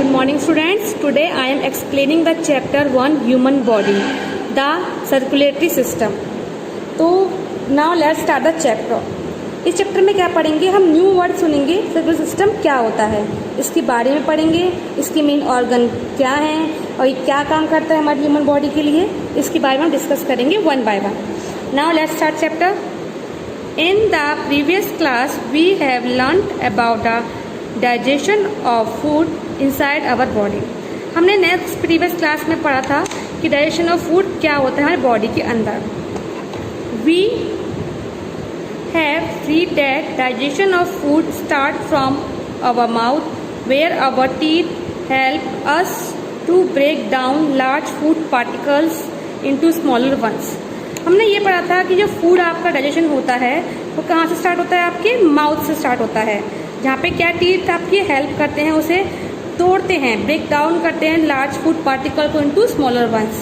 Good morning students. Today I am explaining the chapter 1 human body, the circulatory system. तो now let's start the chapter. इस chapter में क्या पढ़ेंगे? हम new word सुनेंगे. Circular system क्या होता है इसके बारे में पढ़ेंगे. इसके मेन ऑर्गन क्या हैं और ये क्या काम करता है हमारी ह्यूमन बॉडी के लिए, इसके बारे में हम डिस्कस करेंगे one by one. Now let's start chapter. In the previous class we have learnt about the digestion of food inside our body. हमने नेक्स्ट प्रीवियस क्लास में पढ़ा था कि डाइजेशन ऑफ फूड क्या होता है हमारे बॉडी के अंदर. We have read that digestion of food start from our mouth where our teeth help us to break down large food particles into smaller ones. हमने ये पढ़ा था कि जो फूड आपका डाइजेशन होता है वो कहाँ से स्टार्ट होता है? आपके माउथ से स्टार्ट होता है, जहाँ पे क्या टीथ आपकी हेल्प करते हैं, उसे तोड़ते हैं, ब्रेक डाउन करते हैं लार्ज फूड पार्टिकल को into smaller ones.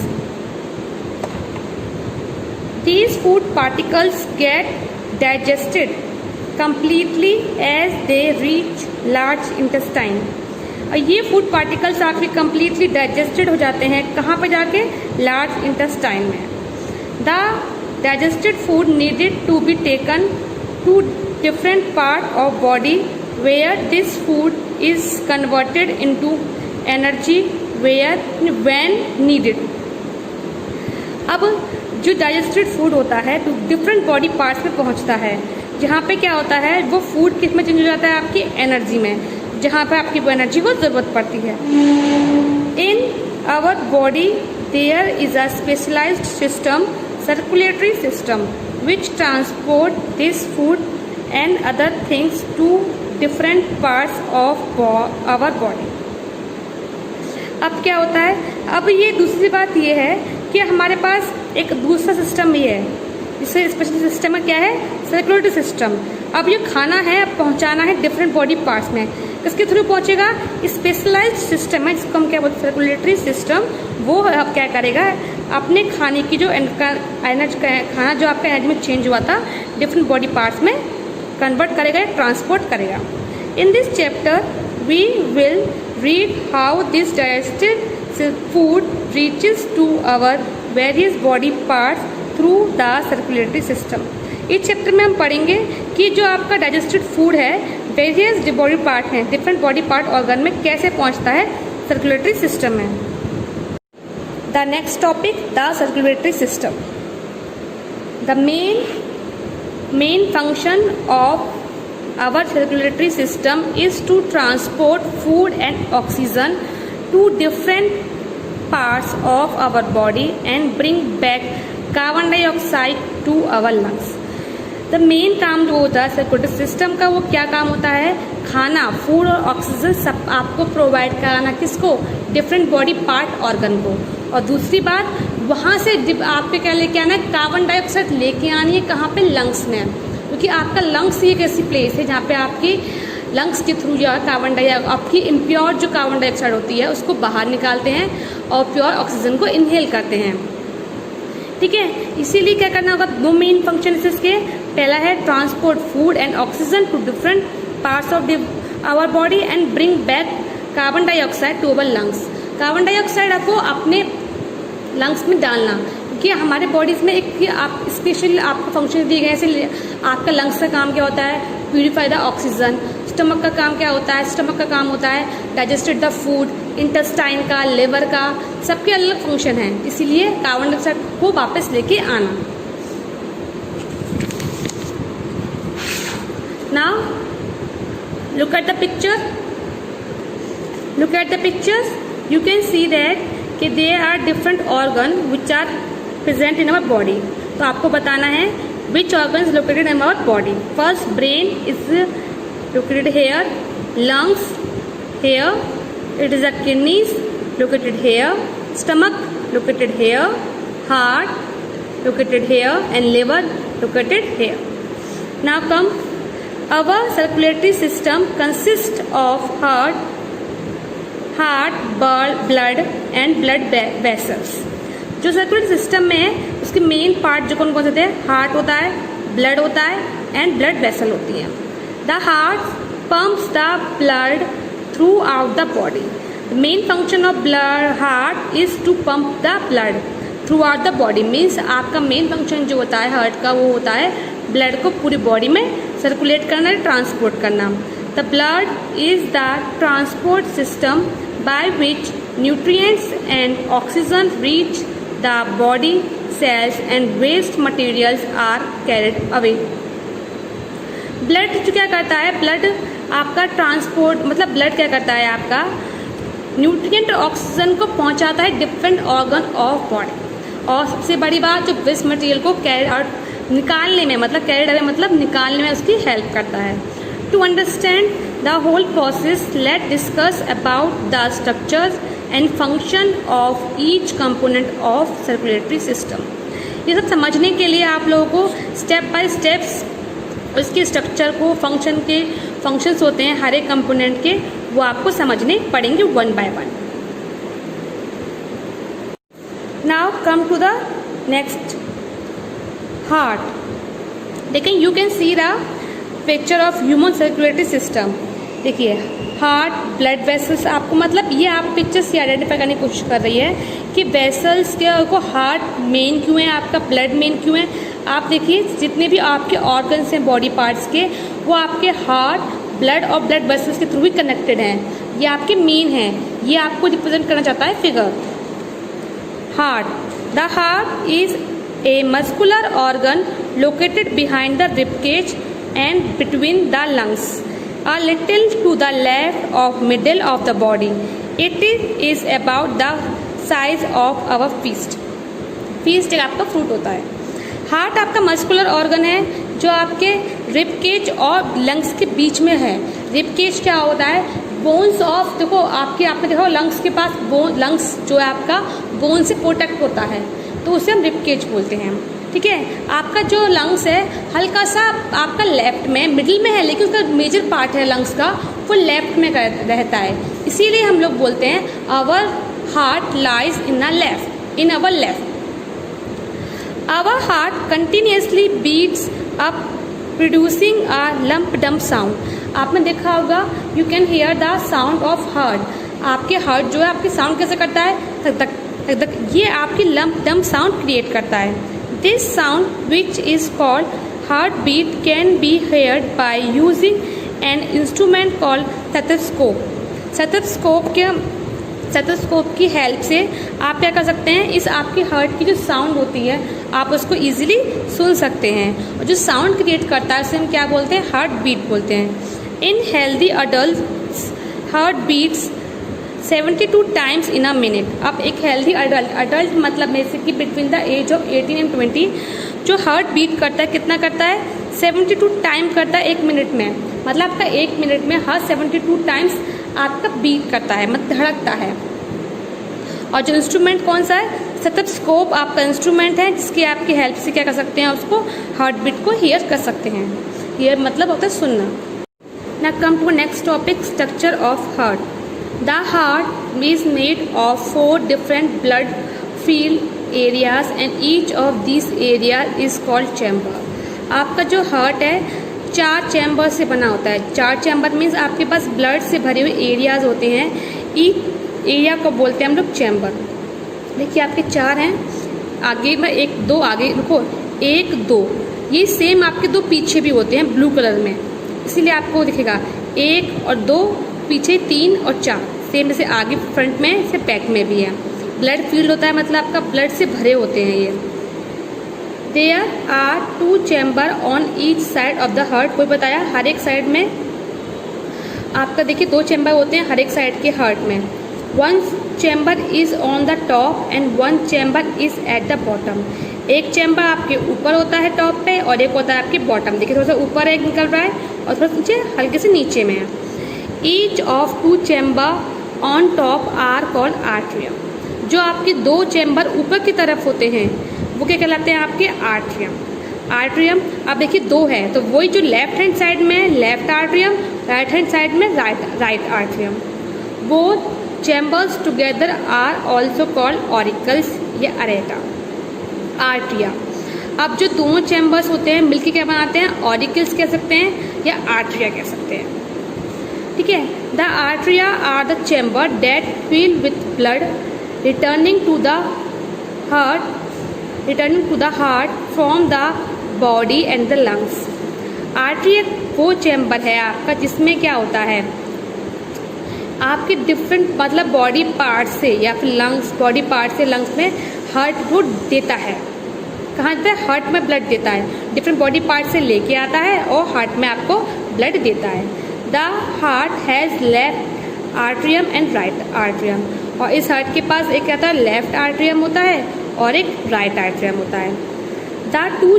These food particles get digested completely as they reach large intestine. और ये फूड पार्टिकल्स आपके कंप्लीटली डाइजेस्टेड हो जाते हैं कहाँ पे जाके? लार्ज इंटेस्टाइन में. The digested food needed to be taken to different part of body where this food is converted into energy where when needed. अब जो digested food होता है तो different body parts में पहुंचता है, जहाँ पे क्या होता है वो फूड किस में चेंज हो जाता है? आपकी एनर्जी में, जहाँ पे आपकी वो एनर्जी को जरूरत पड़ती है. In our body there is a specialized system, circulatory system, which transport this food and other things to different parts of our body. अब क्या होता है? अब ये दूसरी बात ये है कि हमारे पास एक दूसरा सिस्टम भी है, जिससे स्पेशल सिस्टम है. क्या है? Circulatory system. अब ये खाना है, अब पहुंचाना है डिफरेंट बॉडी पार्ट्स में. किसके थ्रू पहुंचेगा? स्पेशलाइज्ड सिस्टम है जिसको हम क्या बोलते हैं? Circulatory system. वो अब क्या करेगा? अपने खाने की जो एनर्जी खाना जो आपका एनर्जी में चेंज हुआ था डिफरेंट बॉडी पार्ट्स में कन्वर्ट करेगा या ट्रांसपोर्ट करेगा. In this chapter we will read how this digested food reaches to our various body parts through the circulatory system. इस चैप्टर में हम पढ़ेंगे कि जो आपका डाइजेस्टेड फूड है वेरियस जो बॉडी पार्ट हैं डिफरेंट बॉडी पार्ट ऑर्गन में कैसे पहुंचता है सर्कुलेटरी सिस्टम में. The next topic, the circulatory system. The main function of our circulatory system is to transport food and oxygen to different parts of our body and bring back carbon dioxide to our lungs. The main काम जो होता है circulatory system का, वो क्या काम होता है? खाना, फूड और ऑक्सीजन सब आपको प्रोवाइड कराना. किसको? डिफरेंट बॉडी पार्ट ऑर्गन को. और दूसरी बात, वहाँ से आपके क्या लेके आना है? कार्बन डाइऑक्साइड लेके आनी है. कहाँ पे? लंग्स में. क्योंकि आपका लंग्स ही एक ऐसी प्लेस है जहाँ पे आपकी लंग्स के थ्रू जो है कार्बन डाइऑक्साइड, आपकी इम्प्योर जो कार्बन डाइऑक्साइड होती है उसको बाहर निकालते हैं और प्योर ऑक्सीजन को इनहेल करते हैं. ठीक है, इसीलिए क्या करना होगा? दो मेन फंक्शन इसके. पहला है transport food and oxygen to different parts of our body and bring back carbon dioxide to our lungs. Carbon dioxide आपको अपने लंग्स में डालना, क्योंकि हमारे बॉडीज में एक आप स्पेशल आपको फंक्शन दिए गए. जैसे आपका लंग्स का काम क्या होता है? Purify the oxygen. स्टमक का काम क्या होता है? स्टमक का काम होता है डाइजेस्टेड द फूड. इंटेस्टाइन का, लिवर का, सबके अलग फंक्शन है. इसीलिए कार्बन डाइऑक्साइड को वापस लेके आना. Now look at the picture. Look at the pictures. You can see that कि there are different organ which are present in our body. तो आपको बताना है which organ is located in our body. First, brain is located here, lungs here, it is the kidneys located here, stomach located here, heart located here, and liver located here. Now come. Our circulatory system consists of heart, blood and blood vessels. जो circulatory system में है उसके main part जो कौन कौन से होते हैं? हार्ट होता है, ब्लड होता है एंड ब्लड वेसल होती है. The heart pumps the blood throughout the body. Main function of blood heart is to pump the blood throughout the body. Means आपका मेन फंक्शन जो होता है हार्ट का, वो होता है ब्लड को पूरी बॉडी में सर्कुलेट करना, ट्रांसपोर्ट करना। The blood is the transport system by which nutrients and oxygen reach the body cells and waste materials are carried away. Blood जो क्या करता है, ब्लड आपका ट्रांसपोर्ट, मतलब ब्लड क्या करता है, आपका न्यूट्रिएंट और ऑक्सीजन को पहुंचाता है डिफरेंट ऑर्गन ऑफ बॉडी। और सबसे बड़ी बात, जो वेस्ट मटेरियल को कैरी आउट निकालने में, मतलब कैरिड अवे मतलब निकालने में उसकी हेल्प करता है। To understand the whole process let discuss about the structures and function of each component of circulatory system. ये सब समझने के लिए आप लोगों को स्टेप बाय स्टेप्स उसके स्ट्रक्चर को, फंक्शंस होते हैं हर एक कंपोनेंट के, वो आपको समझने पड़ेंगे one by one. Now come to the next, heart. देखिए you can see the picture of human circulatory system. देखिए हार्ट, ब्लड वेसल्स, आपको मतलब ये आप पिक्चर से आइडेंटिफाई करने की कोशिश कर रही है कि वेसल्स के को हार्ट मेन क्यों है, आपका ब्लड मेन क्यों है। आप देखिए जितने भी आपके ऑर्गन्स हैं बॉडी पार्ट्स के, वो आपके हार्ट, ब्लड और ब्लड वेसल्स के थ्रू ही कनेक्टेड हैं। ये आपके मेन हैं, ये आपको रिप्रेजेंट करना चाहता है figure. Heart, the heart is a muscular organ located behind the ribcage and between the lungs, a little to the left of middle of the body. It is about the size of our fist. Feast एक आपका fruit होता है। Heart आपका muscular organ है जो आपके rib cage और lungs के बीच में है। रिब केज क्या होता है, बोन्स ऑफ, देखो आपने देखो लंग्स के पास लंग्स जो है आपका बोन से प्रोटेक्ट होता है, तो उसे हम रिब केज बोलते हैं। ठीक है, आपका जो लंग्स है हल्का सा आपका लेफ्ट में, मिडिल में है, लेकिन उसका मेजर पार्ट है लंग्स का वो लेफ्ट में रहता है। इसीलिए हम लोग बोलते हैं our heart lies in a left, in our left. Our heart continuously beats up producing a lump dump sound. आपने देखा होगा, you can hear the sound of heart. आपके हार्ट जो है आपके साउंड कैसे करता है, धक धक धक धक, ये आपकी लंप डंप साउंड क्रिएट करता है। This sound, which is called heartbeat, can be heard by using an instrument called stethoscope. Stethoscope की हेल्प से आप क्या कर सकते हैं, इस आपकी हार्ट की जो साउंड होती है आप उसको इजीली सुन सकते हैं। और जो साउंड क्रिएट करता है उसे हम क्या बोलते हैं, हार्ट बीट बोलते हैं। In healthy adults heart beats 72 times in a minute. अब एक हेल्दी अडल्ट मतलब basically between the age of 18 and 20 जो हार्ट बीट करता है, कितना करता है, 72 टाइम करता है एक मिनट में। मतलब आपका एक मिनट में हर 72 टाइम्स आपका बीट करता है, मतलब धड़कता है। और जो इंस्ट्रूमेंट कौन सा है, स्टेथोस्कोप आपका इंस्ट्रूमेंट है जिसकी आपकी हेल्प से क्या कर सकते हैं, उसको हार्ट बीट को हियर कर सकते हैं। हियर मतलब होता है सुनना। ना come to next topic, structure of heart. The heart is made of 4 different blood filled areas and each of these areas is called chamber. आपका जो हार्ट है 4 चैम्बर से बना होता है। 4 चैम्बर मीन्स आपके पास ब्लड से भरे हुए एरियाज होते हैं, ईच एरिया को बोलते हैं हम लोग चैम्बर। देखिए आपके 4 हैं, आगे में 1 2 आगे रुको 1 2, ये सेम आपके 2 पीछे भी होते हैं ब्लू कलर में, इसीलिए आपको दिखेगा 1 और 2, पीछे 3 और 4, सेम जैसे आगे फ्रंट में से बैक में भी है। ब्लड फील्ड होता है मतलब आपका ब्लड से भरे होते हैं ये। There are 2 chamber on each side of the heart. कोई बताया, हर एक साइड में आपका देखिए 2 चैम्बर होते हैं हर एक साइड के हार्ट में। 1 chamber is on the top and 1 chamber is at the bottom. एक चैम्बर आपके ऊपर होता है टॉप पे और एक होता है आपके बॉटम। देखिए थोड़ा सा ऊपर एक निकल रहा है और थोड़ा नीचे हल्के से नीचे में है। Each of 2 chamber on top are called atrium. जो आपके 2 चैम्बर ऊपर की तरफ होते हैं वो क्या कहलाते हैं, आपके आर्ट्रियम। आर्ट्रियम अब देखिए 2 है, तो वही जो लेफ्ट हैंड साइड में left atrium, right hand side में right atrium. Both chambers together are also called auricles या अरेटा। आर्ट्रिया, अब जो दोनों चैम्बर्स होते हैं मिलकर क्या बनाते हैं, ऑरिकल्स कह सकते हैं या आर्ट्रिया कह सकते हैं। ठीक है। The atria are the chamber that fill with blood returning to the heart from the body and the lungs. Artery एक वो चैम्बर है आपका जिसमें क्या होता है, आपके डिफरेंट मतलब बॉडी पार्ट से या फिर लंग्स, बॉडी पार्ट से लंग्स में हार्ट को देता है। कहाँ देता है? हार्ट में ब्लड देता है, डिफरेंट बॉडी पार्ट से लेके आता है और हार्ट में आपको ब्लड देता है। The heart has left atrium and right atrium, और इस हार्ट के पास एक क्या होता है, लेफ्ट आर्ट्रियम होता है और एक राइट आर्ट्रियम होता है। The two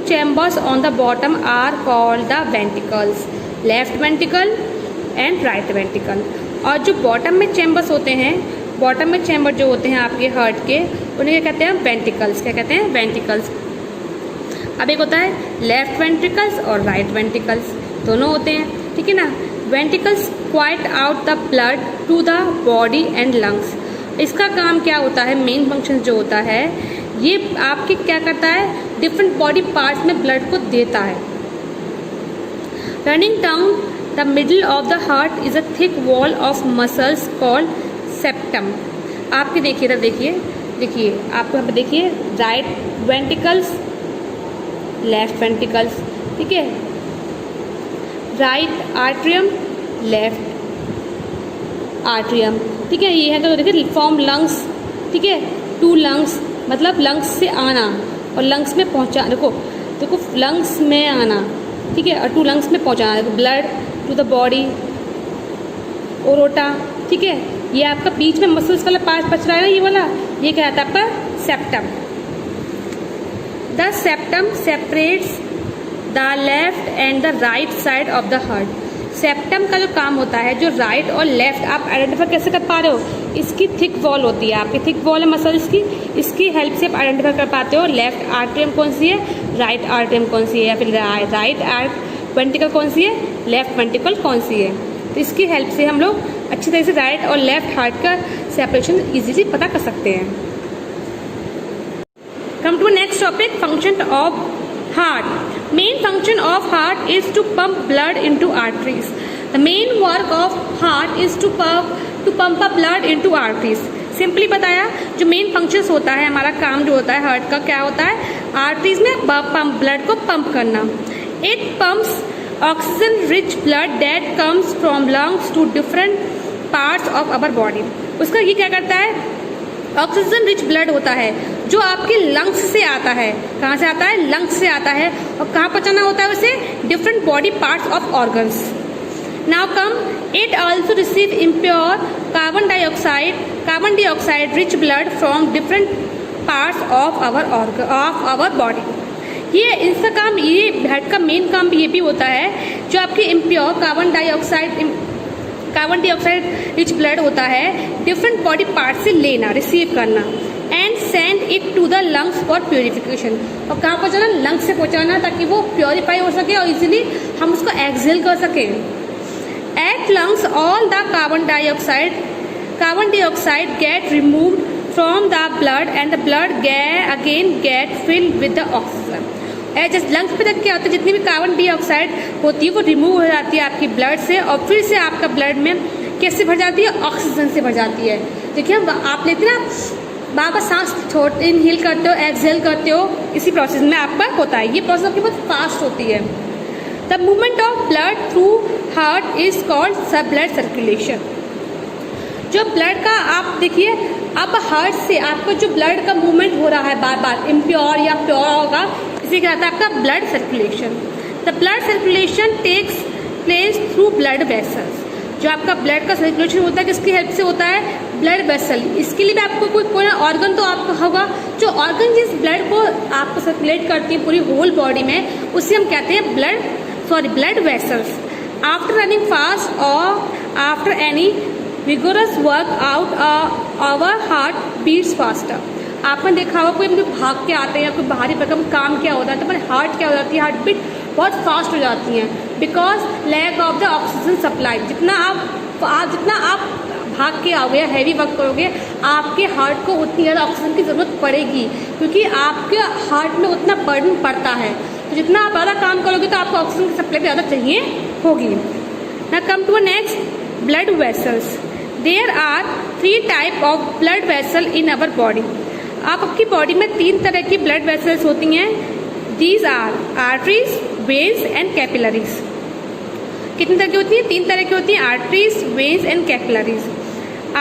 chambers on the bottom are called the ventricles, left ventricle and right ventricle. और जो बॉटम में चैम्बर्स होते हैं, बॉटम में चैम्बर जो होते हैं आपके हार्ट के, उन्हें क्या कहते हैं? वेंटिकल्स। क्या कहते हैं? वेंटिकल्स। अब एक होता है लेफ्ट वेंट्रिकल्स और राइट वेंट्रिकल्स, दोनों होते हैं, ठीक है ना। Ventricles quite out the blood to the body and lungs. इसका काम क्या होता है, मेन फंक्शन जो होता है, ये आपके क्या करता है, डिफरेंट बॉडी पार्ट्स में ब्लड को देता है। Running down the middle of the heart is a thick wall of muscles called septum. आपके देखिए इधर देखिए आपको यहाँ पे देखिए, राइट वेंट्रिकल्स, लेफ्ट वेंट्रिकल्स, ठीक है, राइट आर्ट्रियम, लेफ्ट आर्ट्रियम, ठीक है। ये है तो देखिए फॉर्म लंग्स, ठीक है, टू लंग्स मतलब लंग्स से आना और लंग्स में पहुँचा, देखो लंग्स में आना, ठीक है, और टू लंग्स में पहुँचाना, देखो ब्लड टू द बॉडी, ओरोटा, ठीक है। ये आपका बीच में मसल्स वाला पार्ट बच रहा है ना, ये वाला, ये क्या आता है आपका septum. The septum separates the left and the right side of the heart. Septum का जो काम होता है, जो राइट और लेफ्ट, आप आइडेंटिफाई कैसे कर पा रहे हो, इसकी थिक वॉल होती है, आपकी थिक वॉल है मसल्स की, इसकी हेल्प से आप आइडेंटिफाई कर पाते हो लेफ्ट आर्ट्रियम कौन सी है, राइट आर्ट्रियम कौन सी है, या फिर राइट वेंट्रिकल कौन सी है, लेफ्ट वेंट्रिकल कौन सी है। तो इसकी हेल्प से हम लोग अच्छी तरह से राइट और लेफ्ट हार्ट का सेपरेशन इजीली पता कर सकते हैं। Come to next topic, function of heart. Main function of heart is to pump blood into arteries. The main work of heart is to pump a blood into arteries. Simply बताया, जो main functions होता है, हमारा काम जो होता है heart का, क्या होता है, आर्टरीज में ब्लड को पंप करना। It pumps oxygen rich blood that comes from lungs to different parts of our body. उसका ये क्या करता है, ऑक्सीजन रिच ब्लड होता है जो आपके लंग्स से आता है। कहाँ से आता है? लंग्स से आता है। और कहाँ पहुँचाना होता है उसे? Different body parts of organs. Now come, it also receive impure carbon dioxide rich blood from different parts of our body. ये इसका काम, ये ब्लड का मेन काम ये भी होता है, जो आपके impure carbon dioxide rich blood होता है, डिफरेंट बॉडी पार्ट से लेना, रिसीव करना, and send it to the lungs for purification. और कहाँ पहुँचाना? लंग्स से पहुँचाना, ताकि वो प्योरीफाई हो सके और इजीली हम उसको एक्सहेल कर सकें। At lungs all the carbon dioxide get removed from the blood and the blood again get filled with the oxygen. जैसे लंग्स पे तक क्या होता है, जितनी भी कार्बन डाइऑक्साइड होती है वो रिमूव हो जाती है आपकी ब्लड से, और फिर से आपका ब्लड में कैसे भर जाती है? ऑक्सीजन से भर जाती है। देखिए आप लेते ना, बार बार सांस छोड़ते, इनहेल करते हो, एक्सहेल करते हो, इसी प्रोसेस में आपका होता है। ये प्रोसेस आपकी बहुत फास्ट होती है। The movement of blood through heart is called सब ब्लड सर्कुलेशन। जो ब्लड का आप देखिए, अब हार्ट से आपका जो ब्लड का मूवमेंट हो रहा है बार बार, इम्प्योर या प्योर होगा, इसे कहता है आपका blood circulation. The blood circulation takes place through blood vessels. जो आपका ब्लड का सर्कुलेशन होता है, किसकी हेल्प से होता है? Blood vessel. इसके लिए भी आपको कोई ऑर्गन तो आपका होगा, जो ऑर्गन जिस ब्लड को आपको सर्कुलेट करती है पूरी होल बॉडी में, उसे हम कहते हैं blood vessels. After running fast और after any vigorous workout our heart beats faster. आपने देखा होगा कोई भाग के आते हैं या कोई बाहरी प्रकार काम क्या होता है, तो हमारे हार्ट क्या हो जाती है, हार्ट बीट बहुत फास्ट हो जाती हैं, because lack of the oxygen supply. जितना आप भाग के आओगे या हैवी वर्क करोगे, आपके हार्ट को उतनी ज़्यादा ऑक्सीजन की ज़रूरत पड़ेगी, क्योंकि आपके हार्ट में उतना बर्डन पड़ता है। तो जितना आप ज़्यादा काम करोगे तो आपको ऑक्सीजन की सप्लाई भी ज़्यादा चाहिए होगी। Now come to a next, blood vessels. There are 3 type of blood vessel in our body. आपकी बॉडी में 3 तरह की ब्लड वेसल्स होती हैं. These are arteries, veins and capillaries. कितनी तरह की होती हैं? 3 तरह की होती हैं, arteries, veins and capillaries.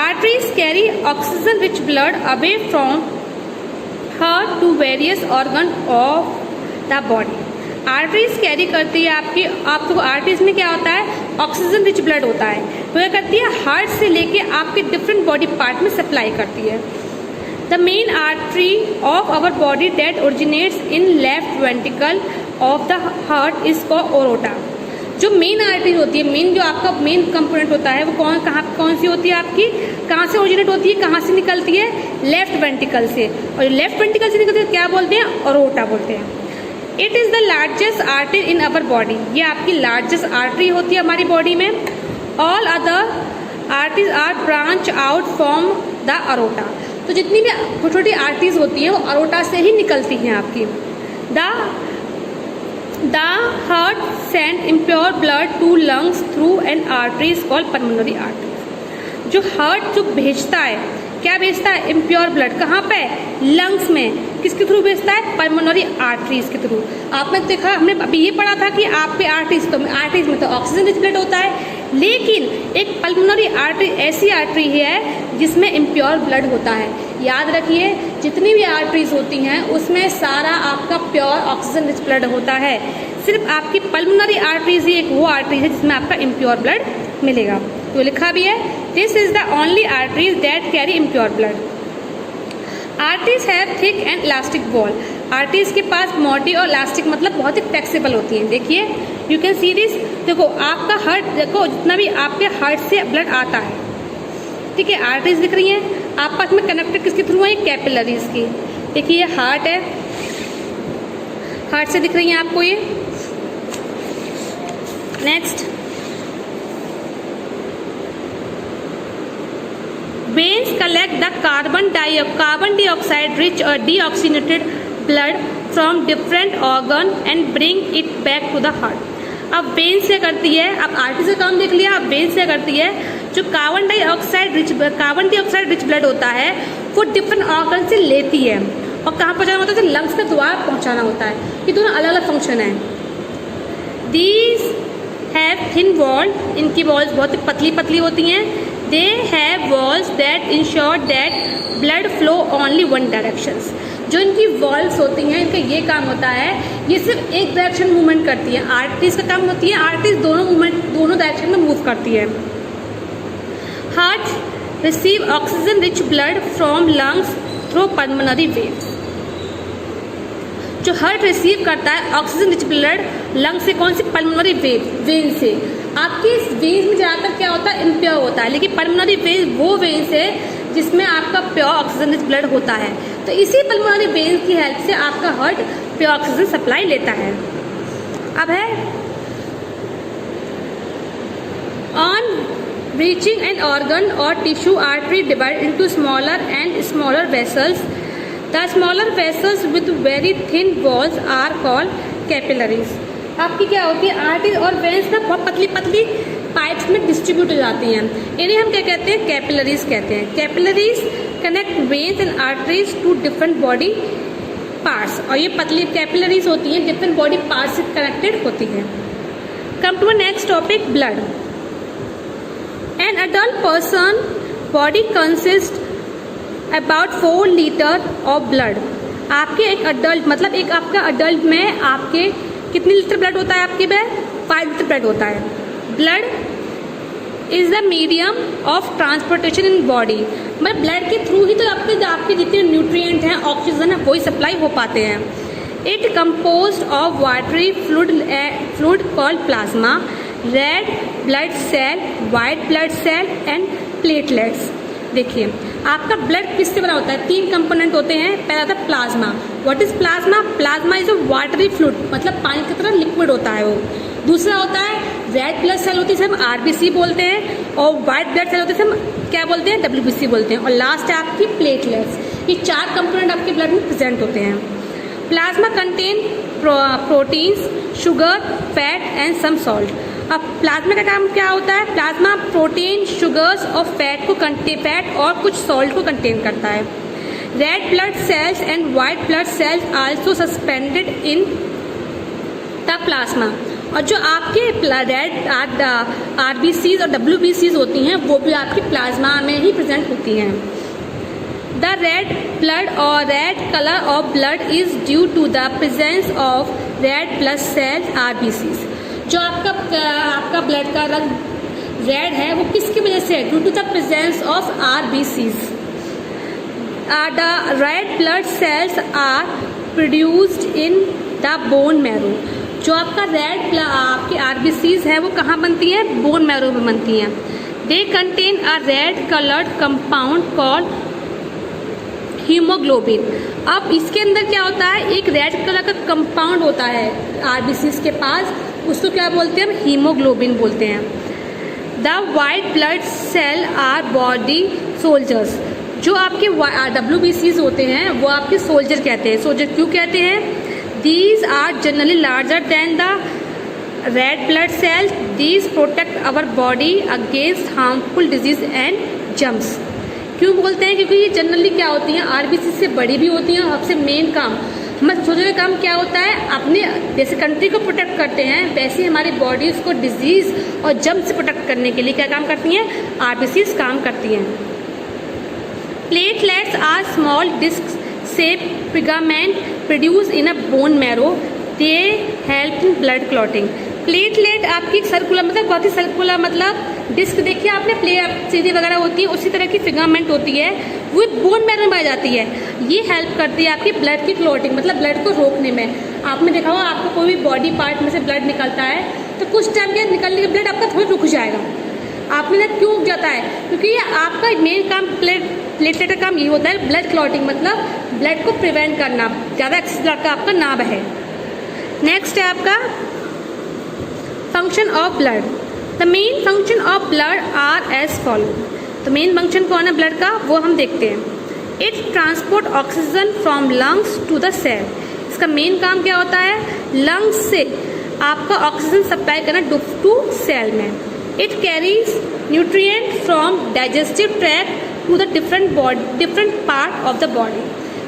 Arteries carry oxygen rich blood away from heart to various organs of the body. Arteries carry करती है आपको आर्टरीज में क्या होता है? ऑक्सीजन रिच ब्लड होता है. वो क्या करती है? हार्ट से लेके आपके डिफरेंट बॉडी पार्ट में सप्लाई करती है. The main artery of our body that originates in left ventricle of the heart is called aorta. जो मेन आर्टरी होती है, मेन जो आपका मेन कंपोनेंट होता है, वो कौन सी होती है आपकी? कहाँ से ओरिजिनेट होती है, कहाँ से निकलती है? लेफ्ट वेंट्रिकल से. और लेफ्ट वेंट्रिकल से निकलती है क्या बोलते हैं? ओरोटा बोलते हैं. It is the largest artery in our body. ये आपकी लार्जेस्ट आर्टरी होती है हमारी बॉडी में. All other arteries are branch out from the aorta. तो जितनी भी छोटी छोटी आर्टरीज होती हैं वो अरोटा से ही निकलती हैं आपकी. The heart send impure blood to lungs through an arteries called pulmonary artery. जो हार्ट जो भेजता है, क्या भेजता है? Impure blood. कहाँ पे? लंग्स में. किसके थ्रू भेजता है? पल्मोनरी आर्टरीज के थ्रू. आपने देखा, हमने अभी ये पढ़ा था कि आपके आर्टरीज में तो ऑक्सीजन रिच ब्लड होता है, लेकिन एक पल्मोनरी आर्टरी ऐसी आर्टरी है जिसमें इम्प्योर ब्लड होता है. याद रखिए, जितनी भी आर्टरीज होती हैं उसमें सारा आपका प्योर ऑक्सीजन रिच ब्लड होता है. सिर्फ आपकी पल्मोनरी आर्टरीज ही एक वो आर्टरी है जिसमें आपका इम्प्योर ब्लड मिलेगा. तो लिखा भी है, this is the only arteries that carry impure blood. Arteries have thick and elastic wall. Arteries के पास मोटी और इलास्टिक मतलब बहुत ही फ्लेक्सिबल होती हैं. देखिए, यू कैन सी दिस. देखो आपका हार्ट, देखो जितना भी आपके हार्ट से ब्लड आता है, ठीक है, आर्टरीज दिख रही हैं. आपस में कनेक्टेड किसके थ्रू है? कैपिलरीज की. देखिए ये हार्ट है, हार्ट से दिख रही हैं आपको ये. Next, veins collect the carbon dioxide rich or deoxygenated blood from different organ and bring it back to the heart. अब वेन्स क्या करती है? अब आर्टरी से काम देख लिया, अब वेन्स क्या करती है? जो कार्बन डाइऑक्साइड रिच ब्लड होता है वो डिफरेंट ऑर्गन से लेती है और कहाँ पहुँचाना होता है? लंग्स के द्वारा पहुँचाना होता है. ये दोनों अलग अलग फंक्शन है. These have thin wall. इनकी वॉल्स बहुत ही पतली पतली होती हैं. They have walls that ensure that blood flow only one directions. जो इनकी वॉल्स होती हैं, इनका ये काम होता है, ये सिर्फ एक डायरेक्शन मूवमेंट करती है. आर्टरीज का काम होती है, आर्टरीज दोनों डायरेक्शन में मूव करती है. Heart receive oxygen rich blood from lungs through pulmonary veins. जो हार्ट रिसीव करता है ऑक्सीजन रिच ब्लड लंग से, कौन सी? पल्मोनरी वेन से. आपके इस वेन्स में ज़्यादातर क्या होता है? इम्प्योर होता है, लेकिन पल्मोनरी वेन वो वेन्स है जिसमें आपका प्योर ऑक्सीजन रिच ब्लड होता है. तो इसी पल्मोनरी वेन्स की हेल्प से आपका हार्ट प्योर ऑक्सीजन सप्लाई लेता है. अब है ऑन रीचिंग एन ऑर्गन और tissue artery divide into smaller and smaller vessels. The smaller vessels with very thin walls are called capillaries. आपकी क्या होती है? आर्टरीज और वेन्स ना बहुत पतली पतली पाइप्स में डिस्ट्रीब्यूट हो जाती हैं. इन्हें हम क्या कहते हैं? कैपिलरीज कहते हैं. Capillaries connect veins and arteries to different body parts. और ये पतली कैपिलरीज होती हैं डिफरेंट बॉडी पार्ट्स से कनेक्टेड होती हैं. Come to next topic, blood. An adult person body consist about 4 litre of blood. आपके एक अडल्ट मतलब एक आपका अडल्ट में आपके कितने लीटर ब्लड होता है? आपके में 5 लीटर ब्लड होता है. Blood is the medium of transportation in body. मतलब ब्लड के थ्रू ही तो आपके जितने न्यूट्रिएंट हैं, ऑक्सीजन है, वही सप्लाई हो पाते हैं. It composed of watery fluid called plasma, red blood cell, white blood cell and platelets. देखिए आपका ब्लड किससे बना होता है? 3 कंपोनेंट होते हैं. पहला होता है plasma. What is plasma? Plasma is a watery fluid, मतलब पानी की तरह लिक्विड होता है वो. दूसरा होता है रेड ब्लड सेल होती है, जिसे हम आरबीसी बोलते हैं, और वाइट ब्लड सेल होती है, हम क्या बोलते हैं? डब्ल्यूबीसी बोलते हैं. और लास्ट है आपकी प्लेटलेट्स. ये 4 कंपोनेंट आपके ब्लड में प्रेजेंट होते हैं. Plasma contain proteins, sugar, fat and some salt. अब प्लाज्मा का काम क्या होता है? प्लाज्मा प्रोटीन, शुगर्स और फैट और कुछ सॉल्ट को कंटेन करता है। Red blood cells and white blood cells also suspended in the plasma. और जो आपके रेड आरबीसीज और डब्ल्यूबीसीज होती हैं वो भी आपकी प्लाज्मा में ही प्रेजेंट होती हैं। द रेड ब्लड और red colour of blood is due to the presence of red blood cells RBCs. जो आपका ब्लड का रंग रेड है वो किसकी वजह से है? Due to the presence of RBCs. The red blood cells are produced in the bone marrow. जो आपका आपकी आरबीसीज है वो कहाँ बनती है? बोन मैरो में बनती हैं। They contain a red coloured compound called haemoglobin. अब इसके अंदर क्या होता है? एक रेड कलर का कंपाउंड होता है आरबीसीज के पास, उसको क्या बोलते हैं? हम हीमोग्लोबिन बोलते हैं। The white blood cell our body soldiers. जो आपके डब्ल्यूबीसीज होते हैं वो आपके सोल्जर कहते हैं। सोल्जर क्यों कहते हैं? These are generally larger than the red blood cells. These protect our body against harmful disease and germs. क्यों बोलते हैं? क्योंकि ये जनरली क्या होती हैं? आरबीसी से बड़ी भी होती हैं। और सबसे मेन काम हमारे सोल्जर का काम क्या होता है? अपने जैसे कंट्री को प्रोटेक्ट करते हैं वैसे ही हमारी बॉडीज को डिजीज और जर्म से प्रोटेक्ट करने के लिए क्या काम करती हैं? आरबीसीज काम करती हैं। Platelets are small disc shaped filament produced in a bone marrow. They help in blood clotting. Platelet आपकी सर्कुलर मतलब बहुत ही सर्कुलर मतलब डिस्क देखिए आपने प्लेट सीधी वगैरह होती है उसी तरह की फिगामेंट होती है वो बोन मैरो में आ जाती है। ये हेल्प करती है आपकी ब्लड की क्लॉटिंग मतलब ब्लड को रोकने में। आपने देखा होगा आपको कोई भी बॉडी पार्ट में से ब्लड निकलता है तो कुछ टाइम के निकलने के ब्लड आपका थोड़ा रुक जाएगा। आपने देखा क्यों रुक जाता है? क्योंकि ये आपका मेन काम प्लेटलेट का काम ये होता है ब्लड क्लॉटिंग मतलब ब्लड को प्रिवेंट करना, ज़्यादा एक्सेस ब्लड का आपका ना बहे। नेक्स्ट है आपका function of blood. The main function of blood are as follow. तो मेन फंक्शन कौन है ब्लड का वो हम देखते हैं। It transport oxygen from lungs to the cell. इसका मेन काम क्या होता है? लंग्स से आपका ऑक्सीजन सप्लाई करना टू सेल में। It carries nutrient from digestive tract to the different part of the body.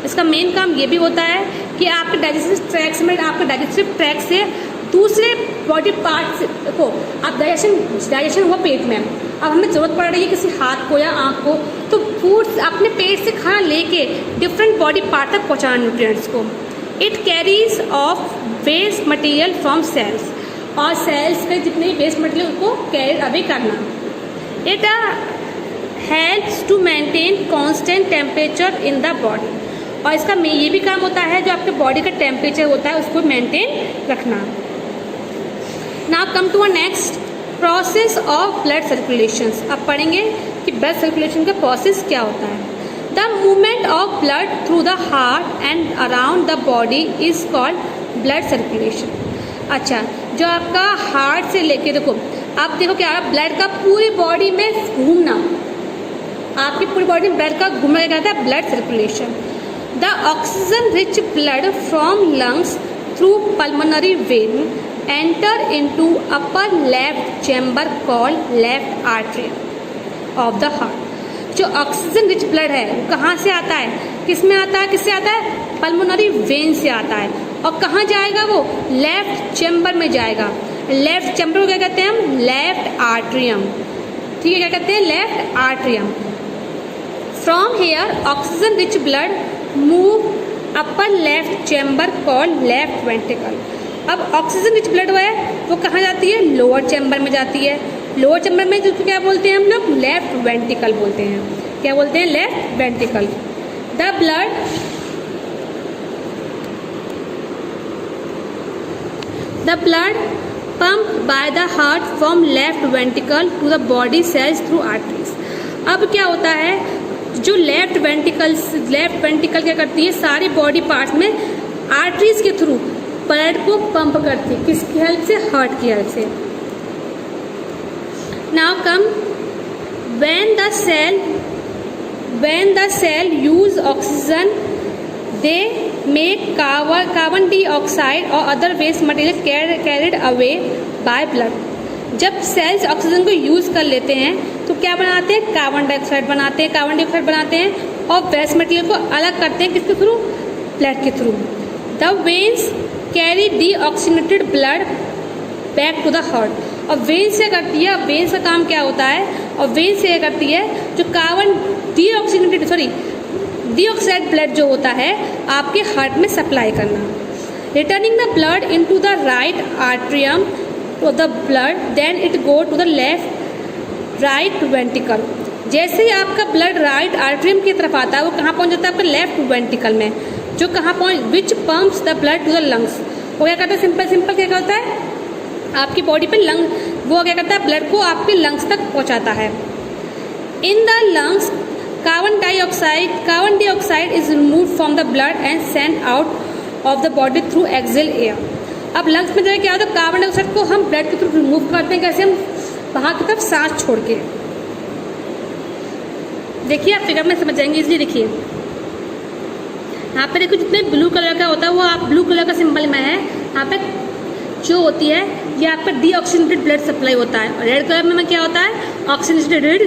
इसका मेन काम ये भी होता है कि आपके डाइजेस्टिव ट्रैक्ट से दूसरे बॉडी पार्ट को आप डाइजेशन हुआ पेट में। अब हमें ज़रूरत पड़ रही है किसी हाथ को या आँख को तो फूड अपने पेट से खाना लेके डिफरेंट बॉडी पार्ट तक पहुँचाना न्यूट्रिएंट्स को। It carries off waste material from cells और सेल्स के जितने वेस्ट मटेरियल को कैरी अवे करना। It helps to maintain constant temperature in the body. और इसका ये भी काम होता है जो आपके बॉडी का टेम्परेचर होता है उसको मेंटेन रखना। Now come to a next process of blood circulation. अब पढ़ेंगे कि ब्लड सर्कुलेशन का प्रोसेस क्या होता है। The movement of blood through the heart and around the body is called blood circulation. अच्छा, जो आपका हार्ट से लेके देखो आप देखो क्या ब्लड का पूरी बॉडी में घूमना, आपकी पूरी बॉडी में ब्लड का घूमना क्या कहता है? Blood circulation. The oxygen rich blood from lungs through pulmonary vein enter into upper left chamber called left artery of the heart. जो ऑक्सीजन रिच ब्लड है वो कहाँ से आता है? किस में आता है? किससे आता है? पल्मोनरी वेन से आता है। और कहाँ जाएगा वो? लेफ्ट चैम्बर में जाएगा। लेफ्ट चैम्बर को क्या कहते हैं हम? Left atrium. ठीक है, क्या कहते हैं? Left atrium. From here oxygen rich blood move upper left chamber called left ventricle. अब ऑक्सीजन रिच ब्लड है वो कहाँ जाती है? लोअर चैम्बर में जाती है। लोअर चैम्बर में जिसको क्या बोलते हैं हम लोग? लेफ्ट वेंट्रिकल बोलते हैं। क्या बोलते हैं? Left ventricle. The blood pump by the heart from left ventricle to the body cells through arteries. अब क्या होता है? जो लेफ्ट वेंट्रिकल क्या करती है? सारी बॉडी पार्ट्स में आर्टरीज के थ्रू ब्लड को पंप करती है। किसकी हेल्प से? हार्ट की हेल्प से। Now come when the cell use oxygen they make carbon dioxide or other waste material carried away by blood. जब सेल्स ऑक्सीजन को यूज़ कर लेते हैं तो क्या बनाते हैं, कार्बन डाइऑक्साइड बनाते हैं, कार्बन डाइऑक्साइड बनाते हैं और वेस्ट मटेरियल को अलग करते हैं किसके थ्रू, ब्लड के through. The veins carry deoxygenated blood back to the heart. और वेन्स क्या करती है, वेन्स का काम क्या होता है, और वेन्स क्या करती है, जो कार्बन डीऑक्साइड ब्लड जो होता है आपके हार्ट में सप्लाई करना। Returning the blood into the right atrium to the blood, then it go to the left right ventricle. जैसे ही आपका ब्लड राइट आर्टरियम की तरफ आता है वो कहाँ पहुँच जाता है, आपका लेफ्ट वेंट्रिकल में, जो कहाँ पहुँच, which pumps the blood to the lungs. वो क्या करता है, सिंपल क्या करता है, आपकी बॉडी पे लंग, वो क्या करता है, ब्लड को आपके लंग्स तक पहुँचाता है। In the lungs carbon dioxide is remove from the blood and send out of the body through exhale air. अब लंग्स में जो क्या होता है, कार्बन डाइऑक्साइड को हम ब्लड के थ्रू रिमूव करते हैं, कैसे, हम बाहर की तरफ सांस छोड़ के। देखिए आप फिगर में समझ जाएंगे, इसलिए देखिए यहाँ पे देखो जितने ब्लू कलर का होता है वो आप ब्लू कलर का सिंबल में है, यहाँ पे जो होती है ये आपका डीऑक्सीनेटेड ब्लड सप्लाई होता है, और रेड कलर में क्या होता है, ऑक्सीजनेटेड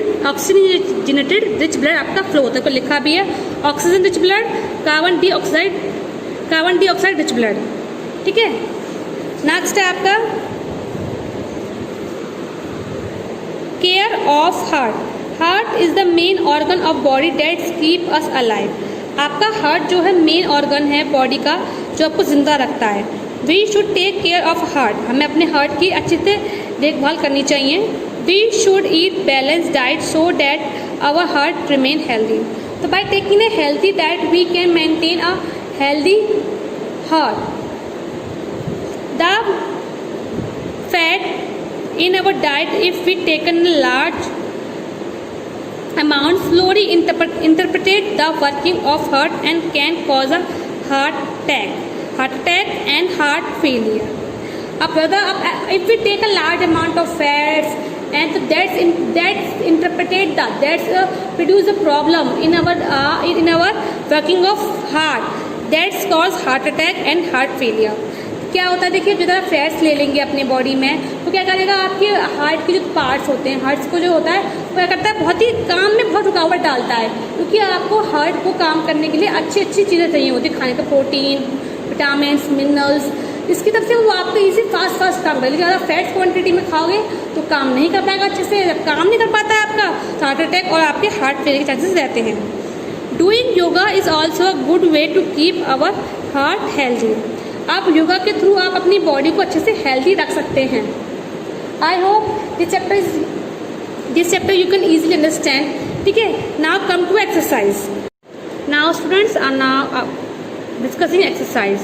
रिच ब्लड आपका फ्लो होता है, तो लिखा भी है oxygen rich blood, carbon dioxide rich blood. ठीक है, नेक्स्ट है आपका care of heart. Heart is the main organ of body that keep us alive. आपका हार्ट जो है मेन ऑर्गन है बॉडी का जो आपको जिंदा रखता है। We should take care of heart, हमें अपने हार्ट की अच्छे से देखभाल करनी चाहिए। We should eat balance diet so that our heart remain healthy. तो by taking a healthy diet we can maintain a healthy heart. The fat in our diet, if we taken a large amount, slowly interpret the working of heart and can cause a heart attack and heart failure. If we take a large amount of fats and that's interpreted that's produce a problem in our working of heart, that's cause heart attack and heart failure. क्या होता है, देखिए जितना fats ले लेंगे अपनी body में तो क्या करेगा, आपके हार्ट के जो पार्ट्स होते हैं, हार्ट्स को जो होता है वो क्या करता है, बहुत ही काम में बहुत रुकावट डालता है, क्योंकि आपको हार्ट को काम करने के लिए अच्छी चीज़ें चाहिए होती है खाने का, प्रोटीन, विटामिन, मिनरल्स, इसकी तरफ से वो आपको इसी फास्ट काम करेगा। ज़्यादा फैट्स क्वान्टिटी में खाओगे तो काम नहीं कर पाएगा अच्छे से, जब काम नहीं कर पाता है आपका हार्ट अटैक और आपके हार्ट फेलियर के चांसेस रहते हैं। Doing yoga is also a good way to keep our heart healthy. आप योगा के थ्रू आप अपनी बॉडी को अच्छे से हेल्दी रख सकते हैं। I hope this chapter you can easily understand. ठीक है, now come to exercise. Now students are now discussing exercise.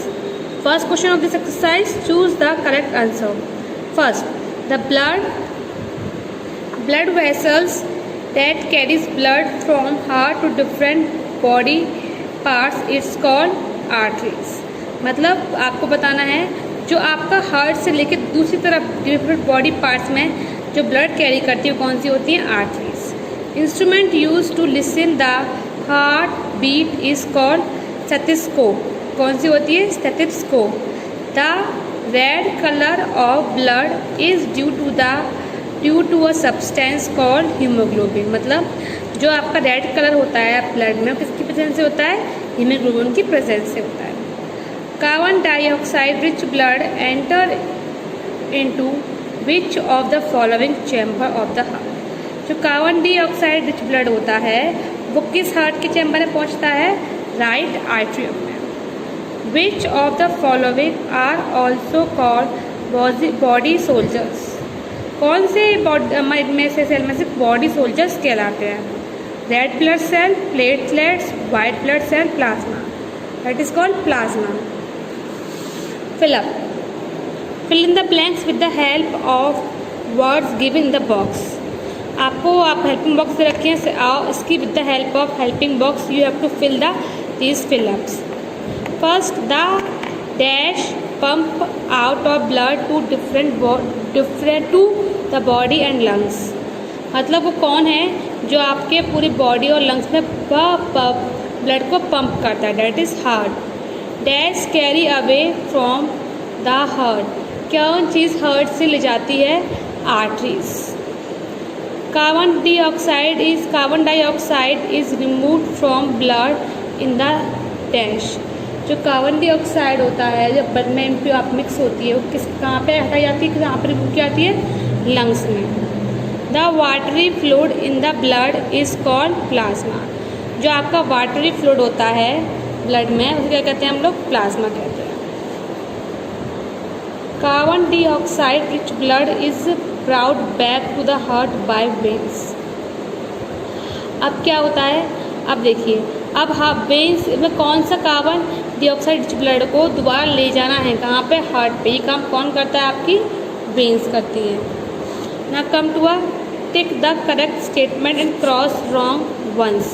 First question of this exercise, choose the correct answer. First, the blood vessels that carries blood from heart to different body parts is called arteries। मतलब आपको बताना है जो आपका heart से लेकर दूसरी तरफ डिफरेंट बॉडी पार्ट्स में जो ब्लड कैरी करती है कौन सी होती हैं, arteries. Instrument use to listen the heart beat is called stethoscope. कौन सी होती है, stethoscope. The red colour of blood is due to a substance called haemoglobin. मतलब जो आपका रेड कलर होता है ब्लड में किसकी प्रेजेंस से होता है, हीमोग्लोबिन की प्रेजेंस से होता है। Carbon dioxide rich blood enter into which of the following chamber of the heart. जो कार्बन डाइऑक्साइड रिच ब्लड होता है वो किस हार्ट के चैम्बर में पहुंचता है, राइट आर्टरियम में। Which of the following are also called body soldiers. कौन से में से सेल में से बॉडी सोल्जर्स कहलाते हैं, red blood cell, platelets, white blood cell, plasma. That is called plasma. Fill in the blanks with the help of words given in the box। आपको आप हेल्पिंग बॉक्स दे रखे हैं, आओ इसकी with the help of helping box you have to fill these fill-ups। First, the dash pump out of blood to different to the body and lungs. मतलब वो कौन है जो आपके पूरी बॉडी और लंग्स में ब्लड को पंप करता है, that is heart. Dash carry away from the heart, कौन चीज़ हार्ट से ले जाती है arteries. Carbon dioxide is removed from blood in the dash. जो कार्बन डाइऑक्साइड होता है जब ब्लड में आप मिक्स होती है वो कहाँ पे हटाई जाती है, कहाँ पर रिमूव की जाती है, लंग्स में. The watery fluid in the blood is called plasma. जो आपका वाटरी फ्लूइड होता है ब्लड में उसे क्या कहते हैं हम लोग, प्लाज्मा कहते हैं. Carbon dioxide rich blood is brought back to the heart by veins. अब क्या होता है, अब देखिए, अब वेन्स में कौन सा कार्बन डाइऑक्साइड रिच ब्लड को दोबारा ले जाना है, कहाँ पे, हार्ट पे. ये काम कौन करता है, आपकी वेन्स करती है. ना come to a tick the correct statement and cross wrong ones.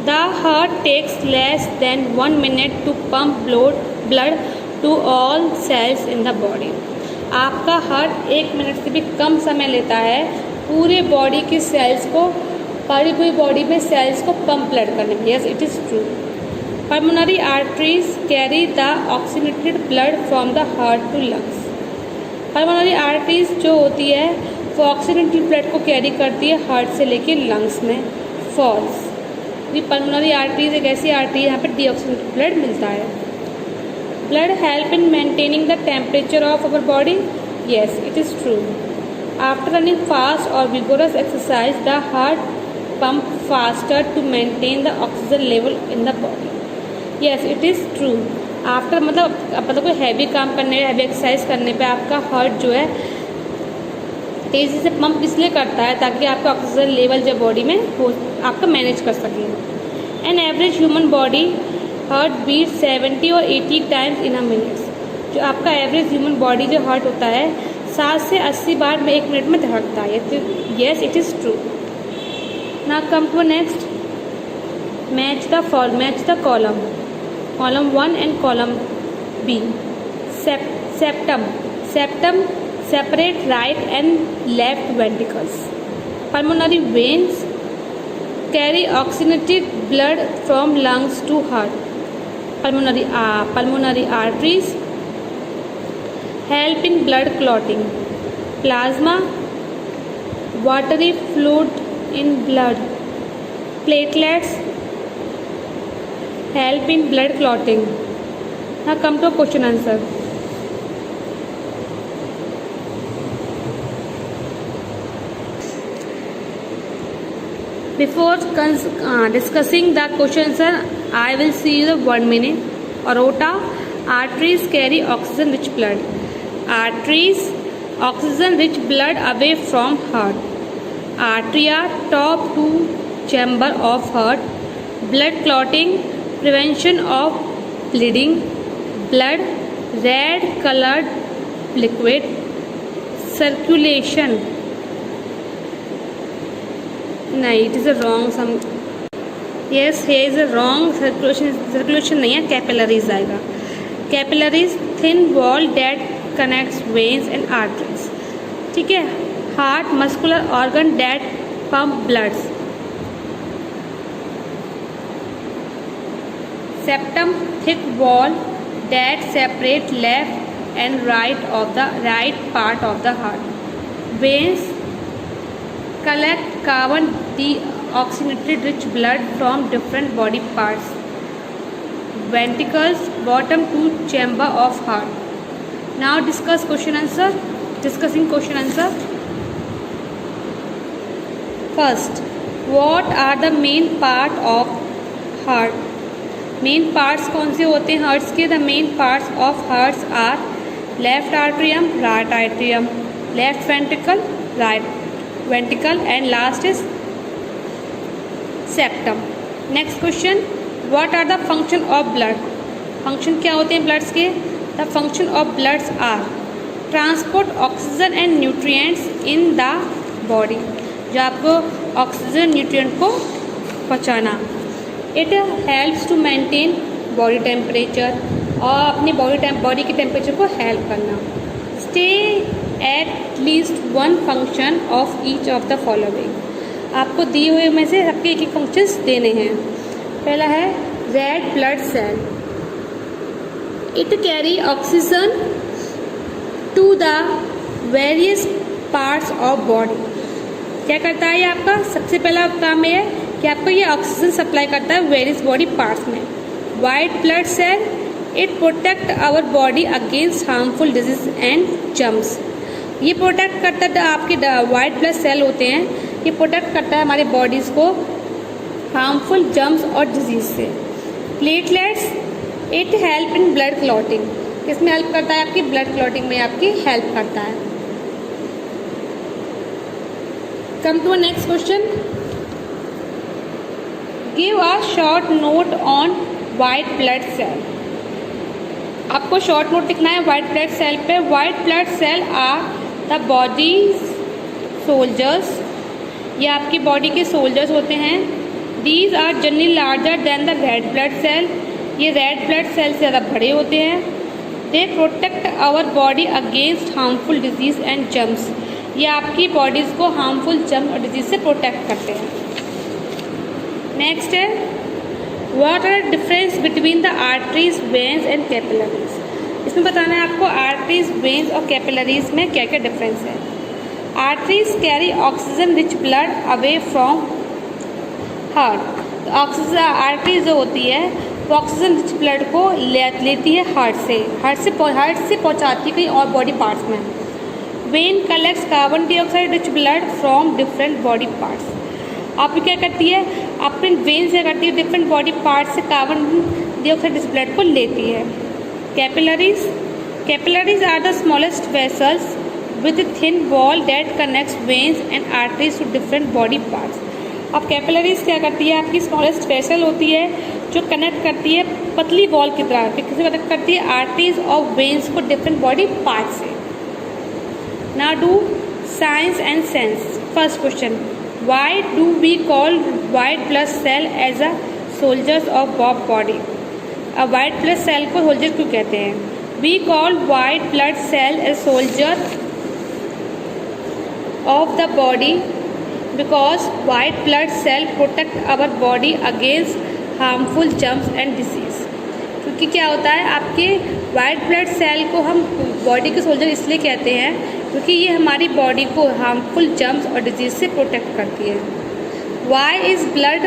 The heart takes less than 1 minute to pump blood to all cells in the body. आपका हार्ट 1 मिनट से भी कम समय लेता है पूरे बॉडी की सेल्स को, पूरी बॉडी में सेल्स को पंप ब्लड करने में. Yes, it is true. Pulmonary arteries carry the oxygenated blood from the heart to lungs. Pulmonary arteries जो होती है वो ऑक्सीनेटेड ब्लड को कैरी करती है हार्ट से लेके लंग्स में. फॉल्स. ये पल्मोनरी आर्टरीज एक ऐसी आर्टरी है यहाँ पे डीऑक्सीनेटेड ब्लड मिलता है. Blood help in maintaining the temperature of our body. Yes, it is true. After running fast और vigorous exercise the heart pump faster to maintain the oxygen level in the body. Yes, it is true. After मतलब कोई heavy काम करने, heavy exercise करने पे आपका heart जो है तेज़ी से पंप इसलिए करता है ताकि आपका ऑक्सीजन लेवल जो बॉडी में हो आपका मैनेज कर सके. An average human body heart beat 70 और 80 टाइम्स इन अ मिनट. जो आपका एवरेज ह्यूमन बॉडी जो हार्ट होता है 60 से 80 बार में 1 मिनट में धड़कता है. Yes, it is true. Now come to next. Match the column 1 and column B. Septum separate right and left ventricles. Pulmonary veins carry oxygenated blood from lungs to heart. Pulmonary arteries help in blood clotting. Plasma, watery fluid in blood. Platelets help in blood clotting. Now come to a question answer. Before discussing the question answer, I will see you the 1 minute. Aorta, arteries carry oxygen rich blood. Arteries oxygen rich blood away from heart. Arteria, top 2 chamber of heart. Blood clotting, prevention of bleeding. Blood, red colored liquid. Circulation. No, it is a wrong. Yes, here is a wrong. Circulation नहीं है, capillaries आएगा. Capillaries, thin wall that connects veins and arteries. ठीक है. Heart, muscular organ that pump blood. Septum, thick wall that separate left and right part of the heart. Veins collect carbon deoxygenated rich blood from different body parts. Ventricles, bottom 2 chamber of heart. Now discussing question answer. First, what are the main part of heart? Main parts कौन से होते हैं hearts के? The main parts of hearts are left atrium, right atrium, left ventricle, right ventricle and last is septum. Next question, what are the function of blood? Function क्या होते हैं bloods के? The function of bloods are transport oxygen and nutrients in the body. जो आपको oxygen nutrient को पहुँचाना. It helps to maintain body temperature और अपनी बॉडी के टेम्परेचर को हेल्प करना. Stay at least 1 function of each of the following. आपको दिए हुए में से सबके एक फंक्शंस देने हैं. पहला है red blood cell. It carry oxygen to the various parts of body. क्या करता है ये आपका? सबसे पहला काम ये है कि आपको ये ऑक्सीजन सप्लाई करता है वेरियस बॉडी पार्ट्स में। White blood cell, it protect our body against harmful disease and germs. ये प्रोटेक्ट करता है, आपके वाइट ब्लड सेल होते हैं, ये प्रोटेक्ट करता है हमारे बॉडीज को हार्मफुल जर्म्स और डिजीज से। Platelets, it help in blood clotting, किसमें हेल्प करता है? आपकी ब्लड क्लॉटिंग में आपकी हेल्प करता है। Come to next question, give a short note on white blood cell. आपको शॉर्ट नोट लिखना है वाइट ब्लड सेल पे। White blood cell are the body soldiers, ये आपकी बॉडी के सोल्जर्स होते हैं। These are generally larger than the red blood cell, ये रेड ब्लड सेल से ज़्यादा बड़े होते हैं। They protect our body against harmful disease and germs, ये आपकी बॉडीज़ को हार्मफुल जर्म और डिजीज से प्रोटेक्ट करते हैं। नेक्स्ट है, what are difference between the arteries, veins and capillaries. इसमें बताना है आपको आर्टरीज, वेन्स और कैपिलरीज में क्या क्या डिफरेंस है। Arteries carry oxygen rich blood away from heart. तो ऑक्सीजन आर्टरीज जो होती है वो ऑक्सीजन रिच ब्लड को लेती है हार्ट से पहुंचाती है कहीं और बॉडी पार्ट्स में। Vein collects carbon dioxide rich blood from different body parts. आप क्या करती है? अपने वेन से करती है, डिफरेंट बॉडी पार्ट्स से कार्बन डाइऑक्साइड रिच ब्लड को लेती है। Capillaries are the smallest vessels with thin wall that connects veins and arteries to different body parts. अब कैपिलरीज क्या करती है? आपकी स्मॉलेस्ट वेसल होती है जो कनेक्ट करती है पतली वॉल की तरह, किससे कनेक्ट करती है? आर्टरीज और वेन्स को डिफरेंट बॉडी पार्ट से। Now do science and sense. First question, why do we call white blood cell as a soldiers of body. अब वाइट ब्लड सेल को सोल्जर क्यों कहते हैं? We call white blood cell as soldier of the body because white blood cell protect our body against harmful germs and disease। क्योंकि क्या होता है, आपके वाइट ब्लड सेल को हम बॉडी के सोल्जर इसलिए कहते हैं क्योंकि ये हमारी बॉडी को हार्मफुल जर्म्स और डिजीज से प्रोटेक्ट करती है। Why is blood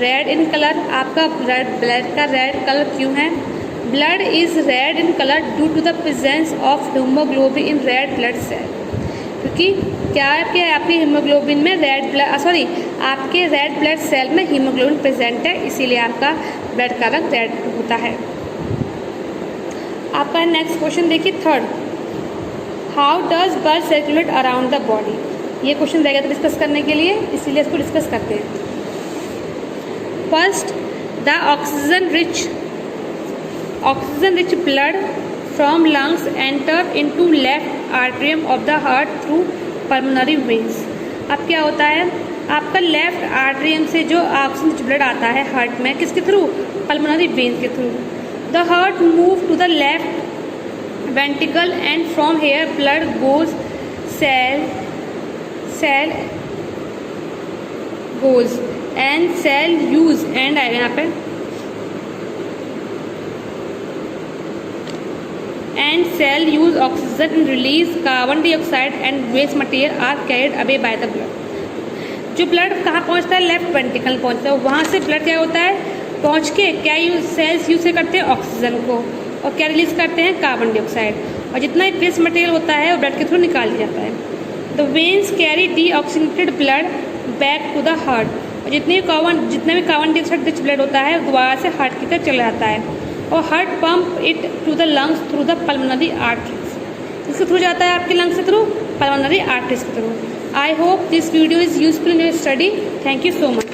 red in colour. आपका ब्लड का रेड कलर क्यों है? Blood is red in colour due to the presence of haemoglobin in red blood cell. क्योंकि क्या है कि आपके हीमोग्लोबिन में आपके रेड ब्लड सेल में हीमोग्लोबिन प्रेजेंट है, इसीलिए आपका ब्लड का रंग रेड होता है। आपका नेक्स्ट क्वेश्चन देखिए, third, how does blood circulate around the body. ये क्वेश्चन रहेगा तो डिस्कस करने के लिए, इसीलिए इसको डिस्कस करते हैं। First, the oxygen rich blood from lungs enter into left atrium of the heart through pulmonary veins। अब क्या होता है, आपका लेफ्ट आर्ट्रियम से जो ऑक्सीजन ब्लड आता है हार्ट में, किसके थ्रू? पल्मोनरी वेन्स के through. The heart move to the left ventricle and from here blood goes and cell use and आएगा यहाँ पे and cell use oxygen and release carbon dioxide and waste material are carried away by the blood। जो blood कहाँ पहुँचता है? Left ventricle पहुँचता है। वहाँ से ब्लड क्या होता है, पहुँच के क्या सेल्स यूज से करते हैं? ऑक्सीजन को, और क्या रिलीज करते हैं? कार्बन डाइऑक्साइड, और जितना वेस्ट मटेरियल होता है वो ब्लड के थ्रू निकाल दिया जाता है। The veins carry deoxygenated blood back to the heart, और जितने भी कार्बन डाइऑक्साइड रिच ब्लड होता है दोबारा से हार्ट की तरफ चला जाता है, और heart pump it to the lungs through the pulmonary arteries. इसके थ्रू जाता है आपके लंग्स के थ्रू, पल्मोनरी आर्टरीज के through. I hope this video is useful in your study. Thank you so much.